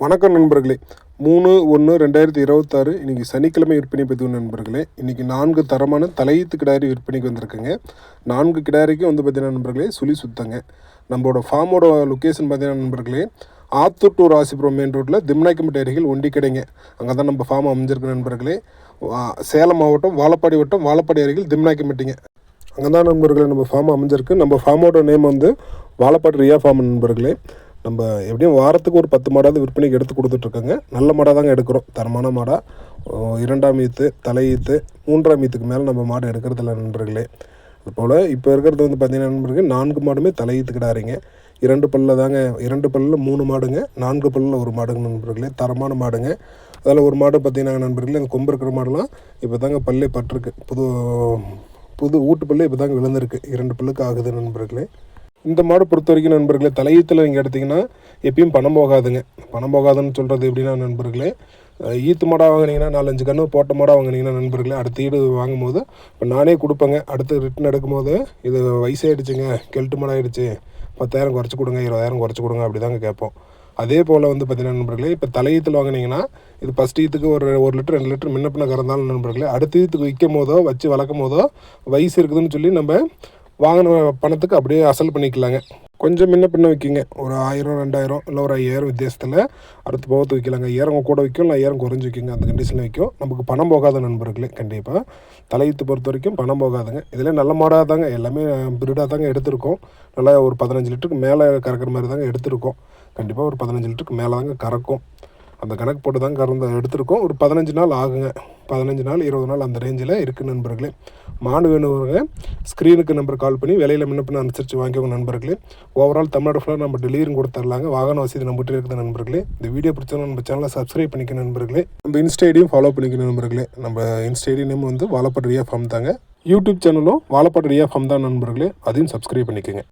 வணக்கம் நண்பர்களே. 3/1/2026 இன்றைக்கி சனிக்கிழமை விற்பனை பதிவு நண்பர்களே. இன்றைக்கி 4 தரமான தலையீத்து கிடாரி விற்பனைக்கு வந்திருக்குங்க. 4 கிடாரிக்கும் வந்து பார்த்தீங்கன்னா நண்பர்களே சுழி சுத்தங்க. நம்மளோட ஃபார்மோட லொக்கேஷன் பார்த்தீங்கன்னா நண்பர்களே, ஆத்தூர் டு ராசிபுரம் மெயின் ரோட்டில் திம்னாய்க்கம்பட்டி அருகில் ஒண்டி கடைங்க. அங்கே தான் நம்ம ஃபார்ம் அமைஞ்சிருக்கு நண்பர்களே. சேலம் மாவட்டம் வாழப்பாடி வட்டம் வாழப்பாடி அருகில் திம்னாய்க்கம்பட்டிங்க. அங்கே தான் நண்பர்களே நம்ம ஃபார்ம் அமைஞ்சிருக்கு. நம்ம ஃபார்மோட நேம் வந்து வாழப்பாடி ரியா ஃபார்ம் நண்பர்களே. நம்ம எப்படியும் வாரத்துக்கு ஒரு 10 மாடாவது விற்பனைக்கு எடுத்து கொடுத்துட்ருக்கோங்க. நல்ல மாடாக தாங்க எடுக்கிறோம், தரமான மாடாக. 2ஆம் ஈத்து, தலையீத்து, 3ஆம் ஈத்துக்கு மேலே நம்ம மாடு எடுக்கிறதில்ல நண்பர்களே. அதுபோல் இப்போ இருக்கிறது வந்து பார்த்திங்கன்னா நண்பர்களே, 4 மாடுமே தலையீத்து கிடாரிங்க. 2 பல்லில் தாங்க, 2 பல்லில் 3 மாடுங்க, 4 பல்லில் 1 மாடுங்க நண்பர்களே. தரமான மாடுங்க. அதில் ஒரு மாடு பார்த்திங்கன்னா நண்பர்களே, அந்த கொம்பு இருக்கிற மாடெல்லாம் இப்போ தாங்க பல்லே பட்டிருக்கு. புது ஊட்டு பல்லு இப்போ தாங்க விழுந்திருக்கு. 2 பல்லுக்கு ஆகுது நண்பர்களே. இந்த மாடு பொறுத்த வரைக்கும் நண்பர்களே, தலையீத்தில் நீங்கள் எடுத்திங்கன்னா எப்பயும் பணம் போகாதுங்க. பணம் போகாதுன்னு சொல்கிறது எப்படின்னா நண்பர்களே, ஈத்து மாடாக வாங்கினீங்கன்னா 4-5 கன்று போட்ட மாடாக வாங்கினீங்கன்னா நண்பர்களே, அடுத்த ஈடு வாங்கும்போது இப்போ நானே கொடுப்பேங்க. அடுத்து ரிட்டன் எடுக்கும்போது இது வயசாகிடுச்சுங்க, கெல்ட்டு மாடாகிடுச்சு, 10,000 குறைச்சி கொடுங்க, 20,000 குறைச்சி கொடுங்க, அப்படி தாங்க கேட்போம். அதே போல் வந்து பார்த்தீங்கன்னா நண்பர்களே, இப்போ தலையீத்தில் வாங்கினீங்கன்னா இது ஃபஸ்ட் ஈத்துக்கு ஒரு 1 லிட்டர் 2 லிட்டர் முன்ன பின்ன கறந்தாலும் நண்பர்களே, அடுத்த ஈத்துக்கு விற்கும் போதோ வச்சு வளர்க்கும் போதோ வயசு இருக்குதுன்னு சொல்லி நம்ம வாங்கின பணத்துக்கு அப்படியே அசல் பண்ணிக்கலாங்க. கொஞ்சம் முன்ன பின்ன விற்கிங்க, ஒரு 1000 2000 இல்லை ஒரு 5000 வித்தியாசத்தில் அடுத்து போகத்து விற்கலாங்க. 1000 கூட விற்கும், இல்லை 1000 குறைஞ்சி விற்குங்க. அந்த கண்டிஷனில் விற்கும். நமக்கு பணம் போகாத நண்பர்களே. கண்டிப்பாக தலையீத்து பொறுத்த வரைக்கும் பணம் போகாதுங்க. இதில் நல்ல மாடாக தாங்க, எல்லாமே பிரீடாக தாங்க எடுத்திருக்கோம். நல்லா ஒரு 15 லிட்டருக்கு மேலே கறக்கிற மாதிரி தாங்க எடுத்திருக்கோம். கண்டிப்பாக ஒரு 15 லிட்டருக்கு மேலே தாங்க கறக்கும். அந்த கணக்கு போட்டு தாங்க எடுத்திருக்கோம். ஒரு 15 நாள் ஆகுங்க. 15 நாள் 20 நாள் அந்த ரேஞ்சில் இருக்குது நண்பர்களே. மாடு வேணுங்க, ஸ்க்ரீனுக்கு நம்பர் கால் பண்ணி விலையில் முன்ன பின்ன அனுசரித்து வாங்கிக்கோங்க நண்பர்களே. ஓவரால் தமிழ்நாடு ஃபுல்லாக நம்ம டெலிவரியும் கொடுத்துர்லாங்க. வாகன வசதி நம்மகிட்ட இருக்குது நண்பர்களே. இந்த வீடியோ பிடிச்சவங்க நம்ம சேனலை சப்ஸ்கிரைப் பண்ணிக்கணும் நண்பர்களே. நம்ம இன்ஸ்டா ஐடியும் ஃபாலோ பண்ணிக்கணும் நண்பர்களே. நம்ம இன்ஸ்டா ஐடி நேம் வந்து வாழப்பாடி ரியா ஃபார்ம் தாங்க. யூடியூப் சேனலும் வாழப்பாடி ரியா ஃபார்ம் தான் நண்பர்களே. அதையும் சப்ஸ்கிரைப் பண்ணிக்கோங்க.